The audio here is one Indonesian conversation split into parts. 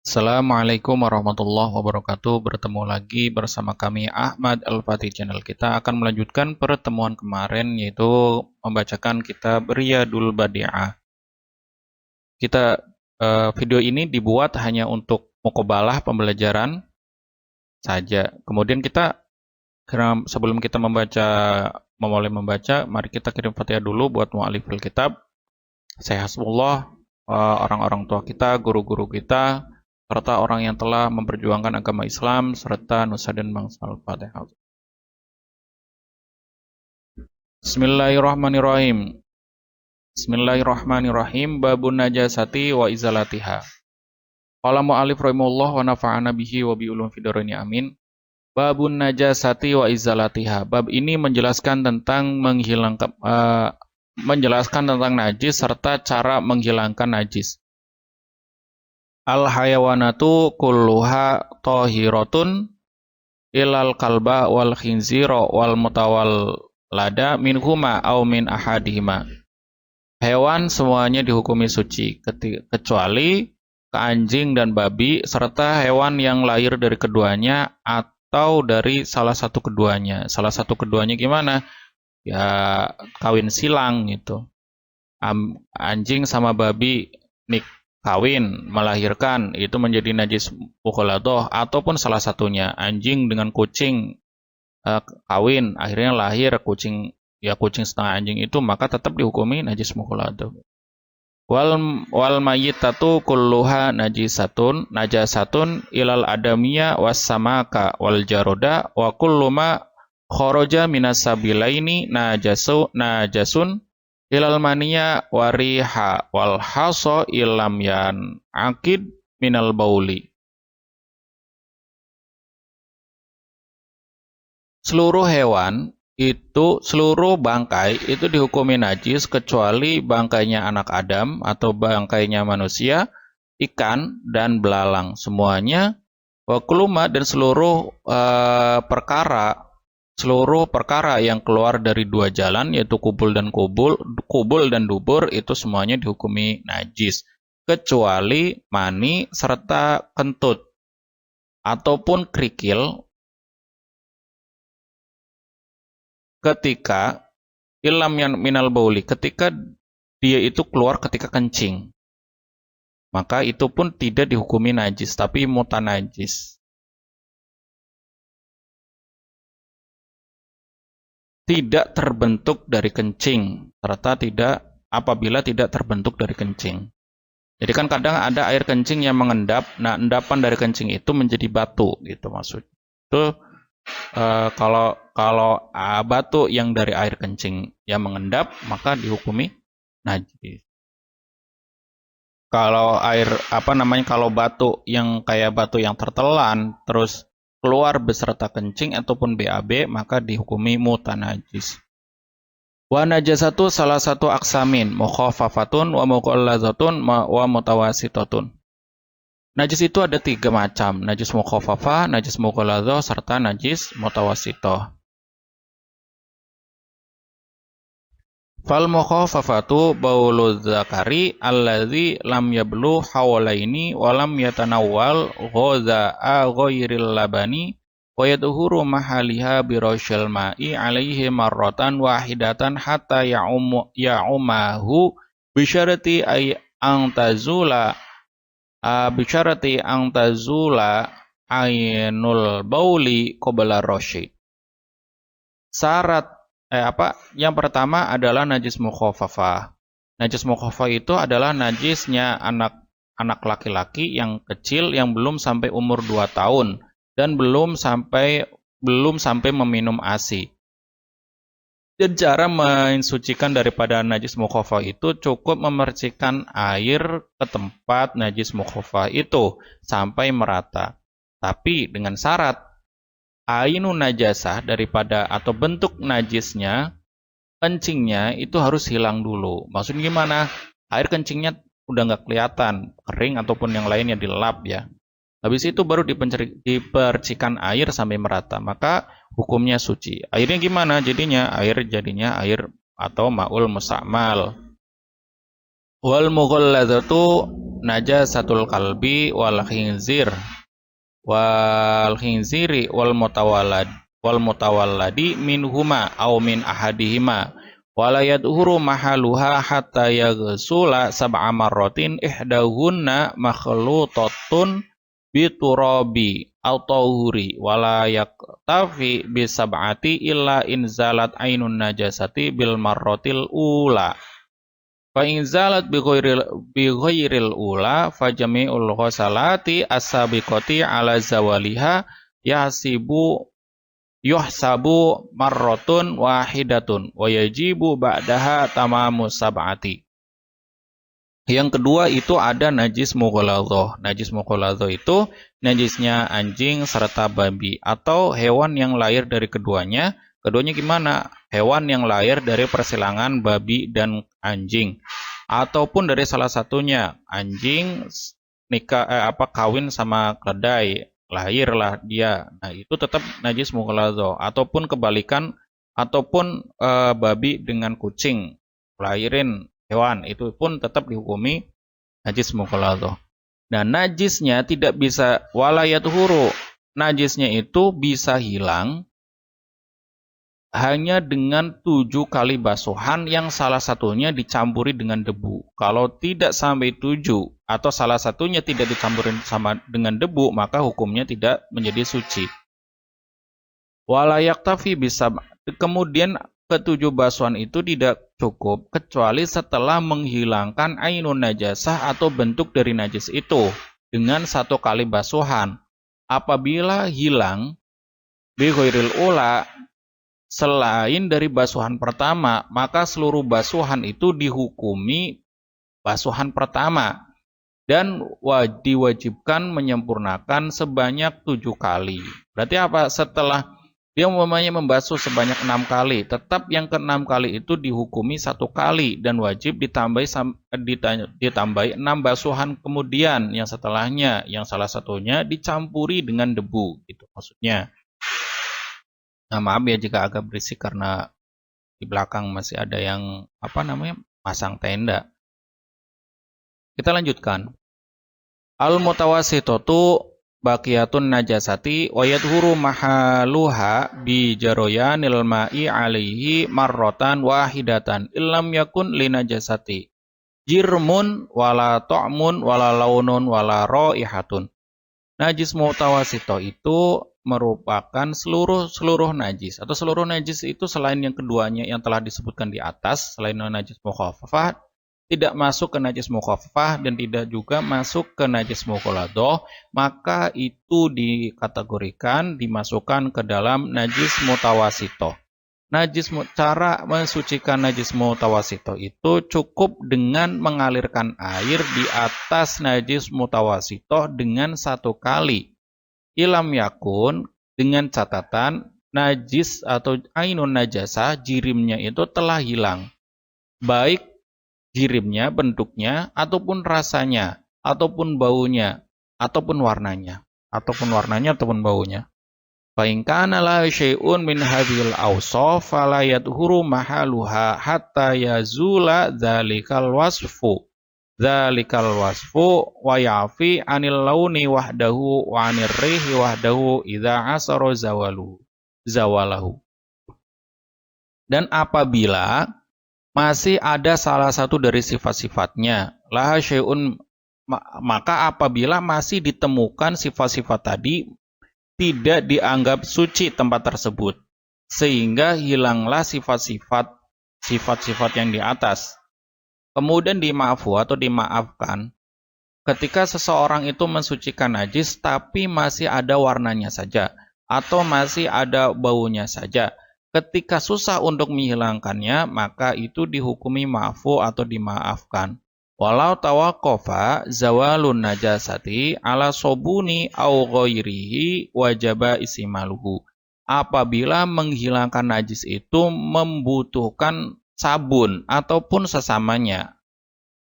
Assalamualaikum warahmatullahi wabarakatuh. Bertemu lagi bersama kami Ahmad Al-Fatih Channel. Kita akan melanjutkan pertemuan kemarin yaitu membacakan kitab Riyadul Badi'ah. Video ini dibuat hanya untuk mukobalah pembelajaran saja. Kemudian sebelum kita memulai membaca, mari kita kirim Fatihah dulu buat mu'alifil kitab. Hasbullah, orang-orang tua kita, guru-guru kita, serta orang yang telah memperjuangkan agama Islam serta nusa dan bangsa. Al-Fatihah. Bismillahirrahmanirrahim. Bismillahirrahmanirrahim. Babun najasati wa izalatiha. Qala mu'alif rahimahullah wa nafa'ana bihi wa bi ulum fidaraini amin. Babun najasati wa izalatiha. Bab ini menjelaskan tentang menjelaskan tentang najis serta cara menghilangkan najis. Al-hayawanatu kulluha tahiratun ilal kalba wal khinzira wal mutawallada minhuma aw min ahadihima. Hewan semuanya dihukumi suci kecuali anjing dan babi serta hewan yang lahir dari keduanya atau dari salah satu keduanya. Salah satu keduanya gimana? Ya kawin silang gitu. Anjing sama babi kawin melahirkan itu menjadi najis mukhalathah, ataupun salah satunya anjing dengan kucing kawin akhirnya lahir kucing setengah anjing itu, maka tetap dihukumi najis mukhalathah. Wal mayyitatu kulluha najasatun ilal adamiyya was samaka wal jaroda wa kullu ma kharaja minas sabilaini najasun ilal maniya wariha wal haso ilam yan akid minal bauli. Seluruh bangkai itu dihukumi najis kecuali bangkainya anak Adam atau bangkainya manusia, ikan dan belalang. Semuanya wakuluma dan seluruh perkara yang keluar dari dua jalan yaitu kubul dan dubur itu semuanya dihukumi najis kecuali mani serta kentut ataupun kerikil. Ketika ilam yang minal bauli, ketika dia itu keluar ketika kencing, maka itu pun tidak dihukumi najis, tapi mutanajis. Tidak terbentuk dari kencing, serta apabila tidak terbentuk dari kencing. Jadi kan kadang ada air kencing yang mengendap, nah endapan dari kencing itu menjadi batu, gitu maksud. Itu kalau batu yang dari air kencing yang mengendap maka dihukumi najis. Kalau kalau batu yang kayak batu yang tertelan terus keluar beserta kencing ataupun BAB maka dihukumi mutanajis. Wa najasatu salah satu aksamin mukhaffafatun wa muqallazatun wa mutawasitatun. Najis itu ada 3 macam, najis mukhaffafah, najis mughalladzah, serta najis mutawassithah. Fal mukhaffafatu baulu dzakari allazi lam yablu hawlaini wa lam yatanawwal ghaza'a ghairil labani wa yadhuru mahaliha birashil ma'i alaihi marratan wahidatan hatta ya'umahu bisyarati ay antazula bisyarati tazula ainul bauli qabla rosyi. Syarat yang pertama adalah najis mukhaffafah. Najis mukhaffafah itu adalah najisnya anak laki-laki yang kecil yang belum sampai umur 2 tahun dan belum sampai meminum ASI. Dan cara mensucikan daripada najis mukhaffafah itu cukup memercikan air ke tempat najis mukhaffafah itu sampai merata. Tapi dengan syarat ainun najasah daripada atau bentuk najisnya, kencingnya itu harus hilang dulu. Maksudnya gimana? Air kencingnya udah nggak kelihatan, kering ataupun yang lainnya dilap ya. Habis itu baru dipercikan air sampai merata, maka hukumnya suci. Airnya gimana? Jadinya air atau ma'ul musa'mal. Wal mughalladzatu najasatul kalbi wal khinziri wal mutawalladi minhuma aw min ahadihima wala yadhuru mahaluha hatta yaghsula sab'a marratin ihdahunna makhlutatun biturabi aw tahuri wala yaktafi bisab'ati illa inzalat ainun najasati bil marratil ula fa inzalat bi ghairil ula fa jami'ul ghasalati as-sabiqati ala zawaliha yuhsabu marratun wahidatun wa yajibu ba'daha tamamu sab'ati. Yang kedua itu ada najis mughaladzah. Najis mughaladzah itu najisnya anjing serta babi atau hewan yang lahir dari keduanya. Keduanya gimana? Hewan yang lahir dari persilangan babi dan anjing ataupun dari salah satunya. Anjing kawin sama keledai, lahirlah dia. Nah, itu tetap najis mughaladzah ataupun kebalikan ataupun babi dengan kucing lahirin hewan, itu pun tetap dihukumi najis mughaladzah. Nah, najisnya tidak bisa walayatuhuru. Najisnya itu bisa hilang hanya dengan 7 kali basuhan yang salah satunya dicampuri dengan debu. Kalau tidak sampai 7 atau salah satunya tidak dicampuri sama dengan debu, maka hukumnya tidak menjadi suci. Walayaktafi bisa. Kemudian ketujuh basuhan itu tidak cukup kecuali setelah menghilangkan ainun najasah atau bentuk dari najis itu dengan 1 kali basuhan. Apabila hilang bi ghairil ula selain dari basuhan pertama, maka seluruh basuhan itu dihukumi basuhan pertama dan diwajibkan menyempurnakan sebanyak 7 kali. Berarti apa? Setelah dia umpamanya membasuh sebanyak 6 kali, tetap yang ke-6 kali itu dihukumi 1 kali dan wajib ditambahi 6 basuhan kemudian yang setelahnya, yang salah satunya dicampuri dengan debu, gitu maksudnya. Nah, maaf ya jika agak berisik karena di belakang masih ada yang pasang tenda. Kita lanjutkan. Al-mutawasitatu baqiyatun najasati wa yadhuru mahaluha bi jaroyanil ma'i alaihi marratan wahidatan illam yakun linajasati jirmun wala ta'mun wala launun wala raihatun. Najis mutawasito itu merupakan seluruh najis atau seluruh najis itu selain yang keduanya yang telah disebutkan di atas, selain najis mukhaffafah, tidak masuk ke najis mukhaffafah dan tidak juga masuk ke najis mughaladzah, maka itu dikategorikan dimasukkan ke dalam najis mutawasito. Cara mensucikan najis mutawasito itu cukup dengan mengalirkan air di atas najis mutawasito dengan 1 kali. Ilam yakun, dengan catatan najis atau ainun najasah jirimnya itu telah hilang. Baik jirimnya, bentuknya, ataupun rasanya, ataupun baunya, ataupun warnanya, ataupun baunya. Fa in kana la syai'un min hadhil awsaf fala yadhuru mahaluha hatta yazula dzalikal wasfu wa yafi anil launi wahdahu wa anir rihi wahdahu idza asara zawalahu. Dan apabila masih ada salah satu dari sifat-sifatnya, laha syai'un, maka apabila masih ditemukan sifat-sifat tadi tidak dianggap suci tempat tersebut, sehingga hilanglah sifat-sifat yang di atas. Kemudian dimaafkan ketika seseorang itu mensucikan najis tapi masih ada warnanya saja atau masih ada baunya saja. Ketika susah untuk menghilangkannya, maka itu dihukumi ma'fu atau dimaafkan. Walau tawaqqafa zawalun najasati ala sobuni au ghairihi wajaba isimaluhu. Apabila menghilangkan najis itu membutuhkan sabun ataupun sesamanya,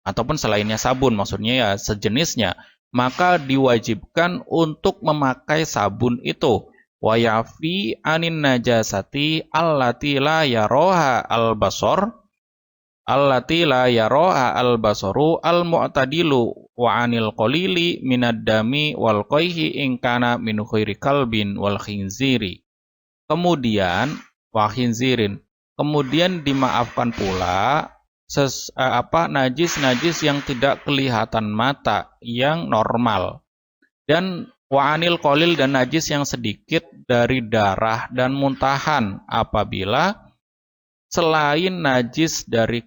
ataupun selainnya sabun, maksudnya ya sejenisnya, maka diwajibkan untuk memakai sabun itu. Wa yafi anin najasati allati la yaroha al-basaru al-mu'tadilu wa anil qalili minad dami wal qayhi in kana min khairi kalbin wal khinziri. Kemudian wa khinzirin. Kemudian dimaafkan pula najis-najis yang tidak kelihatan mata, yang normal. Dan wa anil qalil, dan najis yang sedikit dari darah dan muntahan, apabila selain najis dari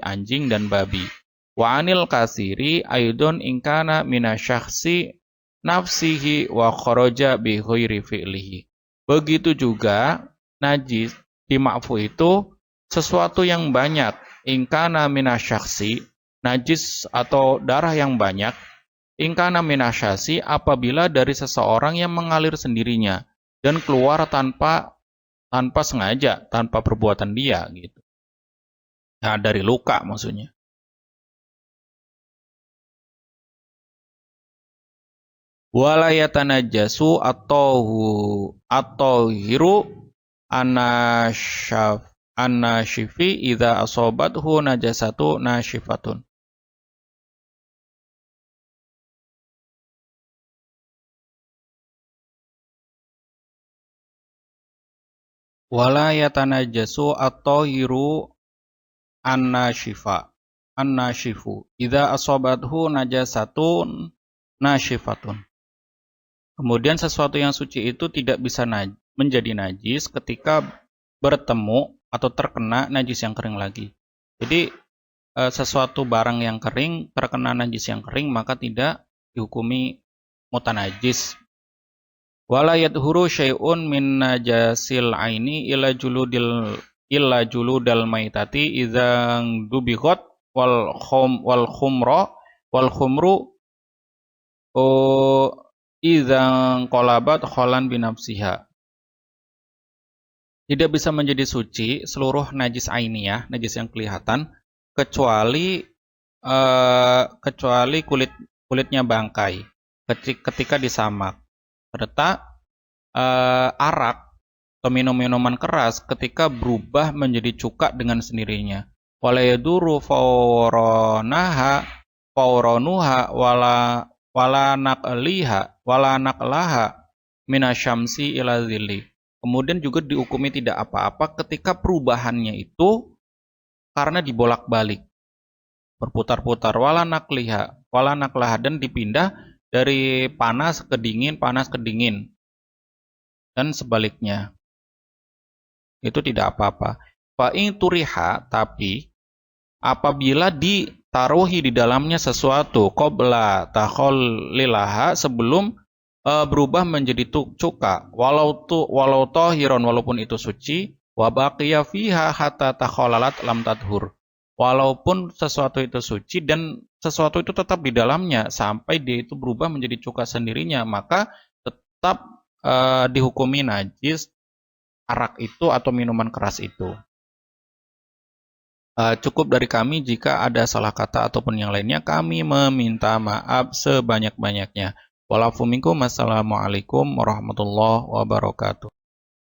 anjing dan babi. Wa anil kasiri aidon ingkana minasyakhsi nafsihi wa kharaja bi ghairi fi'lihi. Begitu juga najis di ma'fu itu sesuatu yang banyak, ingkana minasyakhsi, najis atau darah yang banyak, ingkana minasyasi, apabila dari seseorang yang mengalir sendirinya dan keluar tanpa sengaja, tanpa perbuatan dia gitu. Nah, dari luka maksudnya. Wala yatanajjasu atau hiru anashifi idza asobathu najasatu nashifatun. Wala yatanajjasu at-tahiru annashifu idza asabathu najasatun nashifatun. Kemudian sesuatu yang suci itu tidak bisa menjadi najis ketika bertemu atau terkena najis yang kering lagi. Jadi sesuatu barang yang kering terkena najis yang kering maka tidak dihukumi mutanajis. Wala yadhuru syai'un min najasil aini illa juludal maitati idzang dubighat wal khumru idzang qalabat kholan binafsiha. Tidak bisa menjadi suci seluruh najis ainiyah, najis yang kelihatan, kecuali kulitnya bangkai ketika disamak. Serta arak atau minuman keras ketika berubah menjadi cuka dengan sendirinya. Wala yaduru fawronuha wala naqlaha minasyamsi ila dhilli. Kemudian juga dihukumi tidak apa-apa ketika perubahannya itu karena dibolak-balik, berputar-putar, wala naqlaha, dan dipindah dari panas ke dingin, dan sebaliknya. Itu tidak apa-apa. Fa'in turiha, tapi apabila ditaruhi di dalamnya sesuatu qabla takhallilaha, sebelum berubah menjadi cuka, walau tahiron, walaupun itu suci, wa baqiya fiha hatta takhallalat lam tadhur. Walaupun sesuatu itu suci dan sesuatu itu tetap di dalamnya sampai dia itu berubah menjadi cuka sendirinya, maka tetap dihukumi najis arak itu atau minuman keras itu. Cukup dari kami. Jika ada salah kata ataupun yang lainnya, kami meminta maaf sebanyak-banyaknya. Walafu minkum. Assalamualaikum warahmatullahi wabarakatuh.